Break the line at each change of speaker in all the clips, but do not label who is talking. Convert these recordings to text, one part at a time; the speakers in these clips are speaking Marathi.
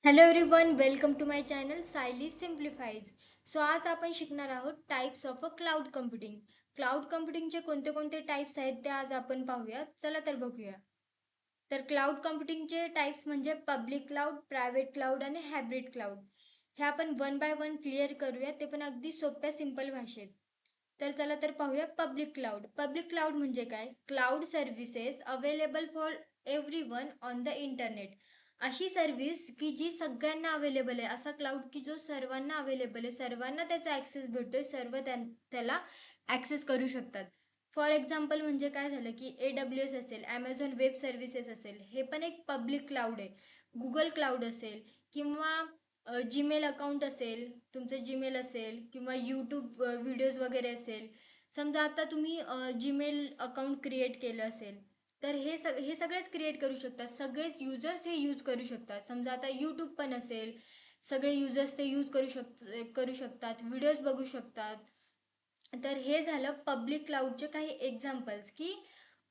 Hello everyone, welcome to my channel Sayali simplifies. So आज आपण शिकणार आहोत types of a cloud computing. Cloud कम्प्युटिंगचे कोणते कोणते टाईप्स आहेत ते आज आपण पाहूया. चला तर बघूया. तर क्लाउड कम्प्युटिंगचे टाईप्स म्हणजे पब्लिक क्लाउड, प्रायव्हेट क्लाउड आणि हायब्रिड क्लाउड. हे आपण वन बाय वन क्लिअर करूया, ते पण अगदी सोप्या सिंपल भाषेत. तर चला तर पाहूया पब्लिक क्लाउड. पब्लिक क्लाउड म्हणजे काय? Cloud services available for every one on the internet. अशी सर्व्हिस की जी सगळ्यांना अवेलेबल आहे, असा क्लाउड की जो सर्वांना अवेलेबल आहे, सर्वांना त्याचा ॲक्सेस भेटतोय, सर्व त्याला ॲक्सेस करू शकतात. फॉर एक्झाम्पल म्हणजे काय झालं की AWS असेल, ॲमेझॉन वेब सर्व्हिसेस असेल, हे पण एक पब्लिक क्लाउड आहे. गुगल क्लाउड असेल किंवा जीमेल अकाउंट असेल, तुमचं जीमेल असेल किंवा यूट्यूब व्हिडिओज वगैरे असेल. समजा आता तुम्ही जीमेल अकाउंट क्रिएट केलं असेल, तर हे सगळेच क्रिएट करू शकतात, सगळेच युजर्स हे यूज करू शकतात. समजा आता यूट्यूब पण असेल, सगळे युजर्स ते यूज करू शकतात, व्हिडिओज बघू शकतात. तर हे झालं पब्लिक क्लाउडचे काही एक्झाम्पल्स की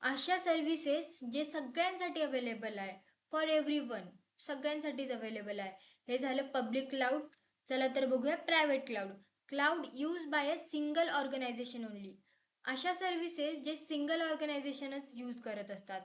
अशा सर्व्हिसेस जे सगळ्यांसाठी अवेलेबल आहे, फॉर एव्हरी वन, सगळ्यांसाठीच अवेलेबल आहे. हे झालं पब्लिक क्लाउड. चला तर बघूया private cloud. Cloud use by a single organisation only. अशा सर्व्हिसेस जे सिंगल ऑर्गनायझेशनच यूज करत असतात.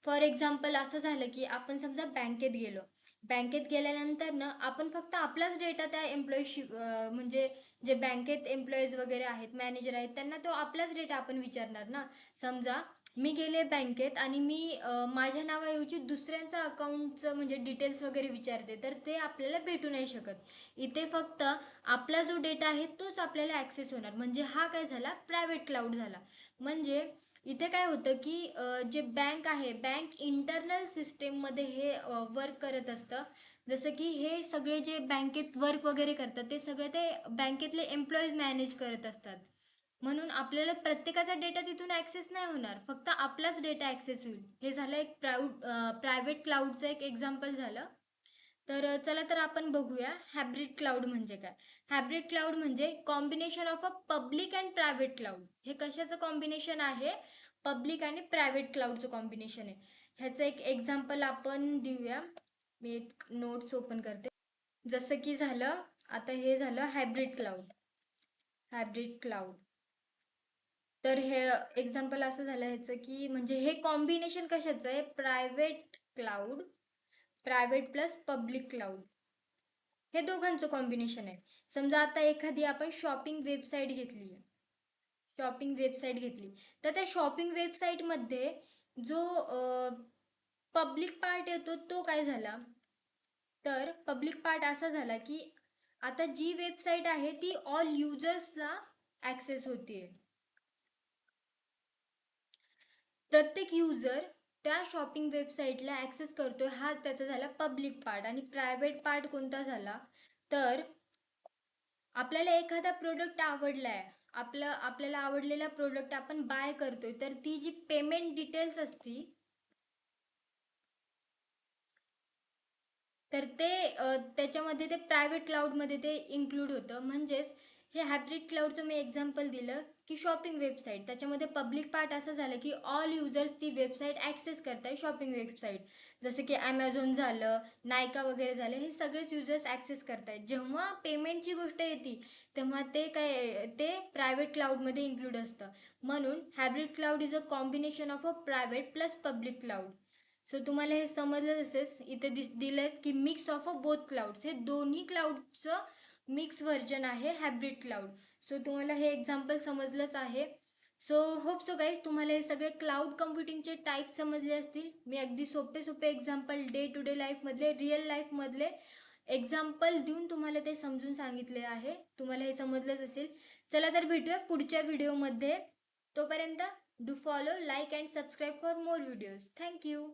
फॉर एक्झाम्पल असं झालं की आपण समजा बँकेत गेलो. बँकेत गेल्यानंतर ना आपण फक्त आपलाच डेटा त्या एम्प्लॉईशी म्हणजे जे बँकेत एम्प्लॉईज वगैरे आहेत, मॅनेजर आहेत, त्यांना तो आपलाच डेटा आपण विचारणार ना. समजा मी गेले बँकेत आणि मी माझ्या नावाऐवजी दुसऱ्यांचा अकाउंटचं म्हणजे डिटेल्स वगैरे विचारते, तर ते आपल्याला भेटू नाही शकत. इथे फक्त आपला जो डेटा आहे तोच आपल्याला ॲक्सेस होणार. म्हणजे हा काय झाला? प्रायव्हेट क्लाउड झाला. म्हणजे इथे काय होतं की जे बँक आहे, बँक इंटरनल सिस्टीममध्ये हे वर्क करत असतं. जसं की हे सगळे जे बँकेत वर्क वगैरे करतात ते सगळे ते बँकेतले एम्प्लॉईज मॅनेज करत असतात. म्हणून आपल्याला प्रत्येकाचा डेटा तिथून ॲक्सेस नाही होणार, फक्त आपलाच डेटा ॲक्सेस होईल. हे झालं एक प्रायव्हेट क्लाउडचं एक एक्झाम्पल झालं. तर चला तर आपण बघूया हायब्रिड क्लाउड म्हणजे काय. हायब्रिड क्लाउड म्हणजे combination of a public and private cloud. हे कशाचं कॉम्बिनेशन आहे? पब्लिक आणि प्रायव्हेट क्लाउडचं कॉम्बिनेशन आहे. ह्याचं एक एक्झाम्पल आपण देऊया. मी एक नोट्स ओपन करते. जसं की झालं, आता हे झालं हायब्रिड क्लाउड. Hybrid cloud. तर हे एक्झाम्पल असं झालं ह्याचं की म्हणजे हे कॉम्बिनेशन कशाचं आहे? Private cloud, private plus public cloud, हे दोघांचं कॉम्बिनेशन आहे. समजा आता एखादी आपण शॉपिंग वेबसाईट घेतली आहे, शॉपिंग वेबसाईट घेतली, तर त्या शॉपिंग वेबसाईटमध्ये जो पब्लिक पार्ट येतो तो काय झाला? तर पब्लिक पार्ट असा झाला की आता जी वेबसाईट आहे ती ऑल युजर्सला ॲक्सेस होतीये. प्रत्येक युजर त्या शॉपिंग वेबसाईटला ॲक्सेस करतोय, हा त्याचा झाला पब्लिक पार्ट. आणि प्रायव्हेट पार्ट कोणता झाला? तर आपल्याला एखादा प्रोडक्ट आवडला आहे, आपल्याला आवडलेला प्रोडक्ट आपण बाय करतोय, तर ती जी पेमेंट डिटेल्स असती, तर ते त्याच्यामध्ये ते प्रायव्हेट क्लाउडमध्ये ते इन्क्लूड होतं. म्हणजेच हे हायब्रिड क्लाउडचं मी एक्झाम्पल दिलं की शॉपिंग वेबसाईट, त्याच्यामध्ये पब्लिक पार्ट असं झालं की ऑल युजर्स ती वेबसाईट ॲक्सेस करताय, शॉपिंग वेबसाईट. जसं की ॲमेझॉन झालं, नायका वगैरे झालं, हे सगळेच युजर्स ॲक्सेस करतायत. जेव्हा पेमेंटची गोष्ट येते तेव्हा ते काय, ते प्रायव्हेट क्लाउडमध्ये इन्क्लूड असतं. म्हणून hybrid cloud is a combination of a private plus public cloud. So तुम्हाला हे समजलं असेल. इथे दिलंयच की mix of a both clouds, हे दोन्ही क्लाउडचं मिक्स व्हर्जन आहे हायब्रिड क्लाउड. सो तुम्हाला हे एक्झाम्पल समजलंच आहे. सो होप सो गाईज तुम्हाला हे सगळे क्लाउड कम्प्युटिंगचे टाईप समजले असतील. मी अगदी सोपे सोपे एक्झाम्पल डे टू डे लाईफमधले, रिअल लाईफमधले एक्झाम्पल देऊन तुम्हाला ते समजून सांगितले आहे. तुम्हाला हे समजलंच असेल. चला तर भेटूया पुढच्या व्हिडिओमध्ये. तोपर्यंत do follow, like and subscribe for more videos. Thank you.